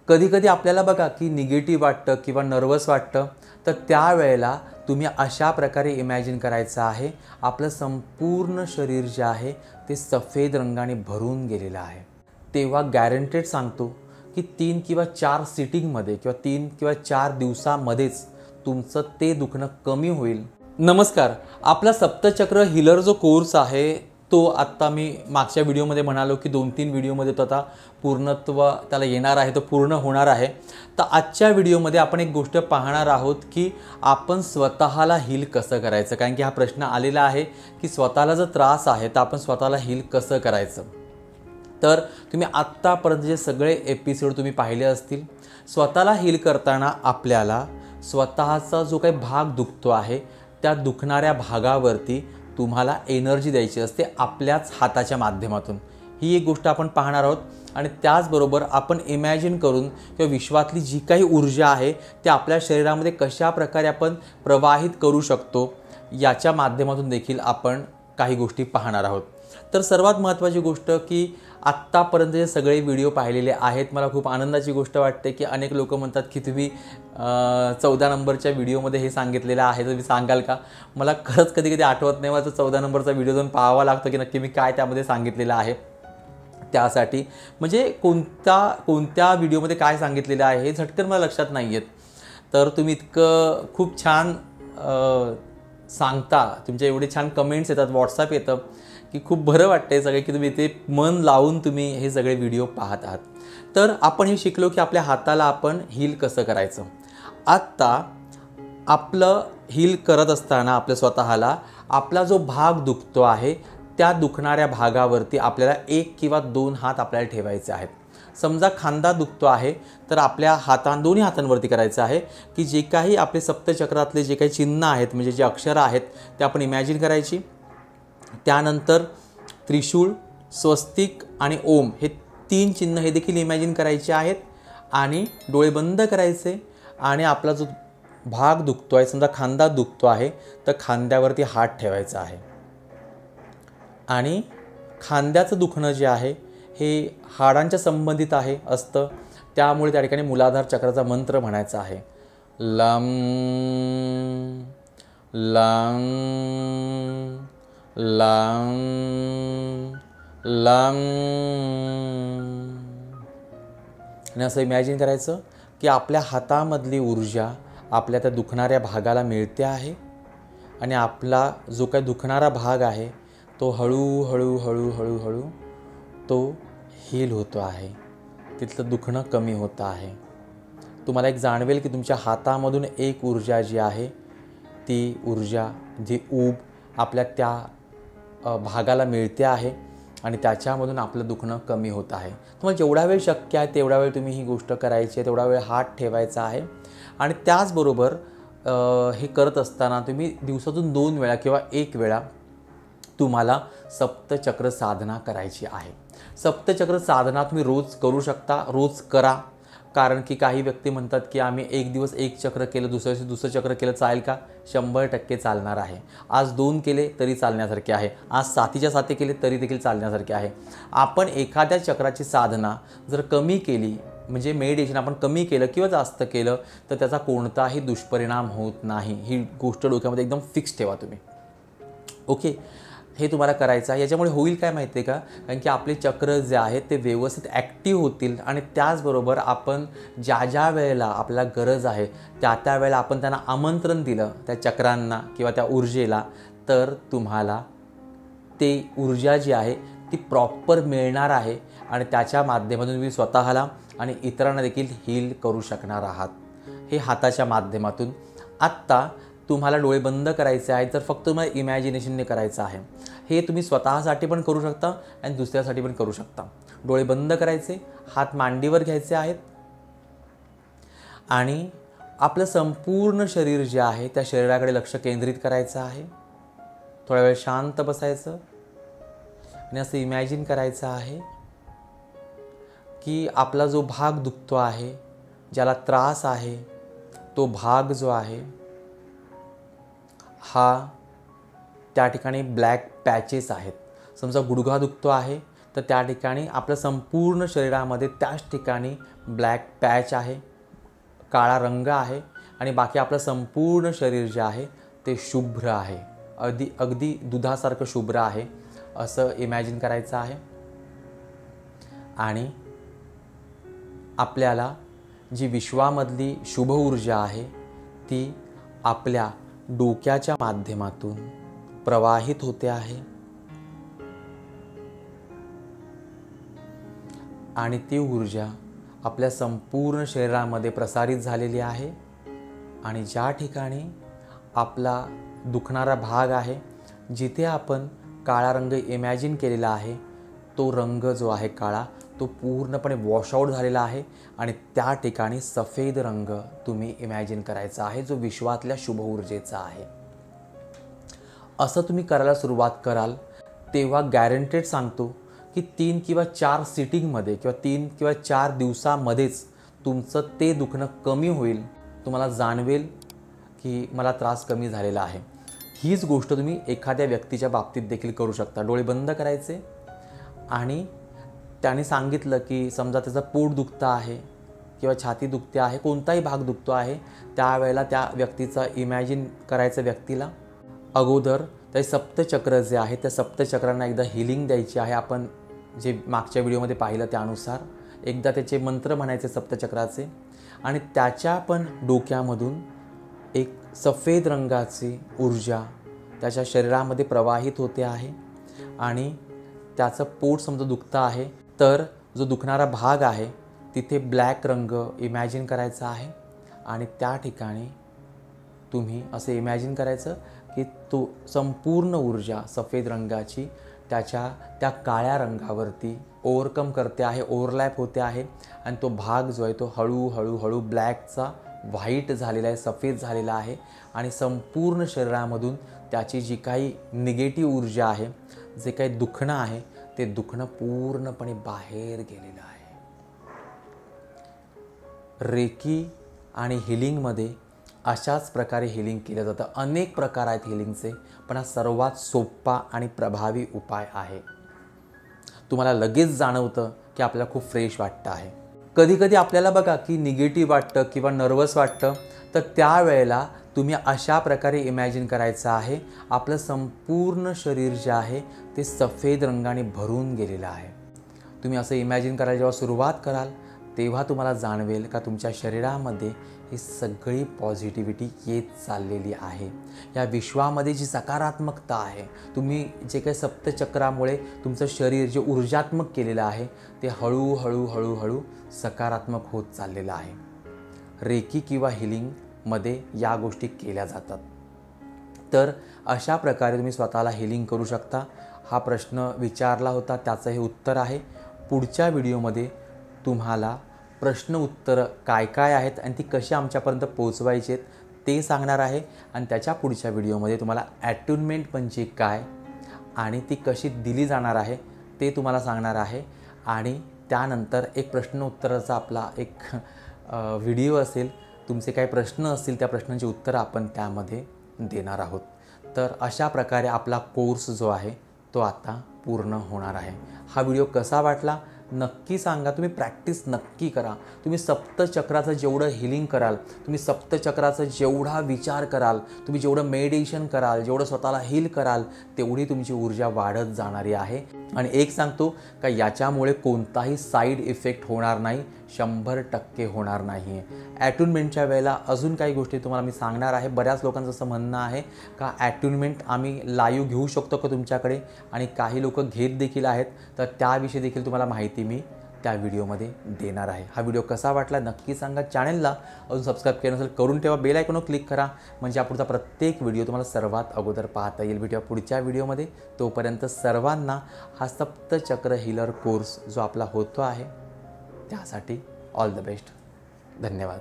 कधी आपल्याला बघा की निगेटिव्ह वाटतं किंवा नर्वस वाटतं, तर त्यावेळेला तुम्ही अशा प्रकारे इमॅजिन करायचं आहे, आपलं संपूर्ण शरीर जे आहे ते सफेद रंगाने भरून गेलेलं आहे. तेव्हा गॅरंटेड सांगतो की 3 किंवा 4 सिटिंगमध्ये किंवा 3 किंवा 4 दिवसामध्येच तुमचं ते दुखणं कमी होईल. नमस्कार. आपला सप्तचक्र हिलर जो कोर्स आहे तो आत्ता मी मागच्या व्हिडिओमध्ये म्हणालो की 2-3 व्हिडिओमध्ये तो आता पूर्णत्व त्याला येणार आहे, तो पूर्ण होणार आहे. तर आजच्या व्हिडिओमध्ये आपण एक गोष्ट पाहणार आहोत की आपण स्वतःला हील कसं करायचं. कारण की हा प्रश्न आलेला आहे की स्वतःला जर त्रास आहे तर आपण स्वतःला हील कसं करायचं. तर तुम्ही आत्तापर्यंत जे सगळे एपिसोड तुम्ही पाहिले असतील, स्वतःला हील करताना आपल्याला स्वतःचा जो काही भाग दुखतो आहे त्या दुखणाऱ्या भागावरती तुम्हाला एनर्जी द्यायची असते आपल्याच हाताच्या माध्यमातून. ही एक गोष्ट आपण पाहणार आहोत. आणि त्याचबरोबर आपण इमॅजिन करून किंवा विश्वातली जी काही ऊर्जा आहे ते आपल्या शरीरामध्ये कशा प्रकारे आपण प्रवाहित करू शकतो याच्या माध्यमातून देखील आपण काही गोष्टी पाहणार आहोत. तर सर्वात महत्त्वाची गोष्ट की आत्तापर्यंत जे सगळे व्हिडिओ पाहिलेले आहेत, मला खूप आनंदाची गोष्ट वाटते की अनेक लोक म्हणतात की तुम्ही 14 नंबरच्या व्हिडिओमध्ये हे सांगितलेलं आहे, तर तुम्ही सांगाल का. मला खरंच कधी आठवत नाही, मला 14 नंबरचा व्हिडिओ जाऊन पाहावा लागतो की नक्की मी काय त्यामध्ये सांगितलेलं आहे. त्यासाठी म्हणजे कोणत्या व्हिडिओमध्ये काय सांगितलेलं आहे हे झटकन मला लक्षात नाही आहेत. तर तुम्ही इतकं खूप छान सांगता, तुमचे एवढे छान कमेंट्स येतात, व्हॉट्सअप येतं की खूप बरं वाटतं आहे सगळे की तुम्ही इथे मन लावून तुम्ही हे सगळे व्हिडिओ पाहत आहात. तर आपण हे शिकलो की आपल्या हाताला आपण हील कसं करायचं. आत्ता आपलं हील करत असताना आपल्या स्वतःला आपला जो भाग दुखतो आहे त्या दुखणाऱ्या भागावरती आपल्याला 1 किंवा 2 हात आपल्याला ठेवायचे आहेत. समजा खांदा दुखतो आहे तर आपल्या दोन्ही हातांवरती करायचं आहे की जे काही आपले सप्तचक्रातले जे काही चिन्ह आहेत, म्हणजे जे अक्षरं आहेत ते आपण इमॅजिन करायची. त्यानंतर त्रिशूळ, स्वस्तिक आणि ओम हे 3 चिन्ह हे देखील इमॅजिन करायचे आहेत. आणि डोळे बंद करायचे आणि आपला जो भाग दुखतो आहे, समजा खांदा दुखतो आहे तर खांद्यावरती हात ठेवायचा आहे. आणि खांद्याचं दुखणं जे आहे हे हाडांच्या संबंधित असतं, त्यामुळे त्या ठिकाणी मूलाधार चक्राचा मंत्र म्हणायचा आहे. Lump lump lump lump. आणि असं इमॅजिन करायचं की आपल्या हातामधली ऊर्जा आपल्या त्या दुखणाऱ्या भागाला मिळते आहे आणि आपला जो काही दुखणारा भाग आहे तो हळूहळू तो हील होतो आहे, तिथलं दुखणं कमी होतं आहे. तुम्हाला एक जाणवेल की तुमच्या हातामधून एक ऊर्जा जी आहे ती ऊर्जा जी ऊब आपल्या त्या भागाला मिळते आहे आणि त्याच्यामधून आपलं दुखणं कमी होत आहे. तुम्हाला जेवढा वेळ शक्य आहे तेवढा वेळ तुम्ही ही गोष्ट करायची आहे, तेवढा वेळ हात ठेवायचा आहे. आणि त्याचबरोबर हे करत असताना तुम्ही दिवसातून 2 वेळा किंवा 1 वेळा तुम्हाला सप्तचक्र साधना करायची आहे. सप्तचक्र साधना तुम्ही रोज करू शकता, रोज करा. कारण की काही व्यक्ती म्हणतात की आम्ही एक दिवस 1 चक्र केलं, दुसऱ्या दिवशी दुसरं चक्र केलं, चालेल का. 100% चालणार आहे. आज 2 केले तरी चालण्यासारखे आहे, आज 7च्या 7 केले तरी देखील चालण्यासारखे आहे. आपण एखाद्या चक्राची साधना जर कमी केली, म्हणजे मेडिटेशन आपण कमी केलं किंवा जास्त केलं तर त्याचा कोणताही दुष्परिणाम होत नाही. ही गोष्ट डोक्यामध्ये एकदम फिक्स ठेवा तुम्ही. ओके, हे तुम्हाला करायचं आहे. याच्यामुळे होईल काय माहिती आहे का, कारण की आपले चक्र जे आहेत ते व्यवस्थित ॲक्टिव्ह होतील आणि त्याचबरोबर आपण ज्या वेळेला आपल्याला गरज आहे त्या वेळेला आपण त्यांना आमंत्रण दिलं त्या चक्रांना किंवा त्या ऊर्जेला, तर तुम्हाला ते ऊर्जा जी आहे ती प्रॉपर मिळणार आहे आणि त्याच्या माध्यमातून तुम्ही स्वतःला आणि इतरांना देखील हील करू शकणार आहात. हे हाताच्या माध्यमातून. आत्ता तुम्हाला डोळे बंद करायचे आहेत, तर फक्त तुम्हाला इमॅजिनेशनने करायचं आहे. हे तुम्ही स्वतःसाठी पण करू शकता आणि दुसऱ्यासाठी पण करू शकता. डोळे बंद करायचे, हात मांडीवर घ्यायचे आहेत आणि आपलं संपूर्ण शरीर जे आहे त्या शरीराकडे लक्ष केंद्रित करायचं आहे. थोडा वेळ शांत बसायचं आणि असं इमॅजिन करायचं आहे की आपला जो भाग दुखतो आहे, ज्याला त्रास आहे, तो भाग जो आहे हा त्या ठिकाणी ब्लॅक पॅचेस आहेत. समजा गुडघा दुखतो आहे तर त्या ठिकाणी आपल्या संपूर्ण शरीरामध्ये त्याच ठिकाणी ब्लॅक पॅच आहे, काळा रंग आहे आणि बाकी आपलं संपूर्ण शरीर जे आहे ते शुभ्र आहे, अगदी दुधासारखं शुभ्र आहे असं इमॅजिन करायचं आहे. आणि आपल्याला जी विश्वामधली शुभ ऊर्जा आहे ती आपल्या डोक्याच्या माध्यमातून प्रवाहित होते आहे आणि ती ऊर्जा आपल्या संपूर्ण शरीरामध्ये प्रसारित झालेली आहे. आणि ज्या ठिकाणी आपला दुखणारा भाग आहे, जिथे आपण काळा रंग इमॅजिन केलेला आहे, तो रंग जो आहे काळा तो पूर्णपणे वॉशआउट झालेला आहे आणि त्या ठिकाणी सफेद रंग तुम्ही इमॅजिन करायचा आहे, जो विश्वातल्या शुभ ऊर्जेचा आहे. असं तुम्ही करायला सुरुवात कराल तेव्हा गॅरंटेड सांगतो की 3 किंवा 4 सिटिंगमध्ये किंवा 3 किंवा 4 दिवसामध्येच तुमचं ते दुखणं कमी होईल. तुम्हाला जाणवेल की मला त्रास कमी झालेला आहे. हीच गोष्ट तुम्ही एखाद्या व्यक्तीच्या बाबतीत देखील करू शकता. डोळे बंद करायचे आणि त्याने सांगितलं की समजा त्याचं पोट दुखतं आहे किंवा छाती दुखते आहे, कोणताही भाग दुखतो आहे, त्यावेळेला त्या व्यक्तीचं इमॅजिन करायचं व्यक्तीला. अगोदर ते सप्तचक्र जे आहे त्या सप्तचक्रांना एकदा हिलिंग द्यायची आहे. आपण जे मागच्या व्हिडिओमध्ये पाहिलं त्यानुसार एकदा त्याचे मंत्र म्हणायचे सप्तचक्राचे आणि त्याच्या पण डोक्यामधून एक सफेद रंगाची ऊर्जा त्याच्या शरीरामध्ये प्रवाहित होते आहे. आणि त्याचं पोट समजा दुखतं आहे तर जो दुखणारा भाग आहे तिथे ब्लॅक रंग इमॅजिन करायचा आहे आणि त्या ठिकाणी तुम्ही असं इमॅजिन करायचं की तो संपूर्ण ऊर्जा सफेद रंगाची त्या काळ्या रंगावरती ओव्हरकम करते आहे, ओव्हरलॅप होते आहे आणि तो भाग जो आहे तो हळूहळू ब्लॅकचा व्हाईट झालेला आहे, सफेद झालेला आहे आणि संपूर्ण शरीरामधून त्याची जी काही निगेटिव्ह ऊर्जा आहे, जे काही दुखणं आहे ते दुखणं पूर्णपणे बाहेर गेलेलं आहे. रेकी आणि हिलिंगमध्ये अशाच प्रकारे हिलिंग केलं जातं. अनेक प्रकार आहेत हिलिंगचे, पण हा सर्वात सोपा आणि प्रभावी उपाय आहे. तुम्हाला लगेच जाणवतं की आपल्याला खूप फ्रेश वाटतं आहे. कधी आपल्याला बघा की निगेटिव्ह वाटतं किंवा नर्वस वाटतं, तर त्यावेळेला तुम्ही अशा प्रकारे इमॅजिन करायचं आहे आपलं संपूर्ण शरीर जे आहे ते सफेद रंगाने भरून गेलेलं आहे. तुम्ही असं इमॅजिन करायला जेव्हा सुरुवात कराल तेव्हा तुम्हाला जाणवेल का तुमच्या शरीरामध्ये ही सगळी पॉझिटिव्हिटी येत चाललेली आहे. या विश्वामध्ये जी सकारात्मकता आहे, तुम्ही जे काही सप्तचक्रामुळे तुमचं शरीर जे ऊर्जात्मक केलेलं आहे ते हळूहळू सकारात्मक होत चाललेलं आहे. रेकी किंवा हिलिंगमध्ये या गोष्टी केल्या जातात. तर अशा प्रकारे तुम्ही स्वतःला हिलिंग करू शकता. हा प्रश्न विचारला होता, त्याचं हे उत्तर आहे. पुढच्या व्हिडिओमध्ये तुम्हाला प्रश्न उत्तरं काय आहेत आणि ती कशी आमच्यापर्यंत पोहोचवायची आहेत ते सांगणार आहे. आणि त्याच्या पुढच्या व्हिडिओमध्ये तुम्हाला ॲट्युनमेंट म्हणजे काय आणि ती कशी दिली जाणार आहे ते तुम्हाला सांगणार आहे. आणि त्यानंतर एक प्रश्न उत्तराचा आपला एक व्हिडिओ असेल. तुमचे काही प्रश्न असतील त्या प्रश्नांची उत्तरं आपण त्यामध्ये देणार आहोत. तर अशा प्रकारे आपला कोर्स जो आहे तो आता पूर्ण होणार आहे. हा व्हिडिओ कसा वाटला नक्की सांगा. तुम्ही प्रॅक्टिस नक्की करा. तुम्ही सप्तचक्राचं जेवढं हिलिंग कराल, तुम्ही सप्तचक्राचा जेवढा विचार कराल, तुम्ही जेवढं मेडिटेशन कराल, जेवढं स्वतःला हील कराल, तेवढी तुमची ऊर्जा वाढत जाणारी आहे. आणि एक सांगतो का याच्यामुळे कोणताही साईड इफेक्ट होणार नाही, 100% होणार नाही आहे. ॲट्युनमेंटच्या वेळेला अजून काही गोष्टी तुम्हाला मी सांगणार आहे. बऱ्याच लोकांचं असं म्हणणं आहे का ॲट्युनमेंट आम्ही लाईव्ह घेऊ शकतो का तुमच्याकडे, आणि काही लोक घेत देखील आहेत. तर त्याविषयी देखील तुम्हाला माहिती मी त्या व्हिडिओमध्ये देणार आहे. हा व्हिडिओ कसा वाटला नक्की सांगा. चॅनलला अजून सबस्क्राईब केलं नसेल करून ठेवा. बेल आयकॉनवर क्लिक करा म्हणजे पुढचा प्रत्येक व्हिडिओ तुम्हाला सर्वात अगोदर पाहता येईल. भेटूया पुढच्या व्हिडिओमध्ये. तोपर्यंत सर्वांना हा सप्तचक्र हिलर कोर्स जो आपला होतो आहे त्यासाठी ऑल द बेस्ट. धन्यवाद.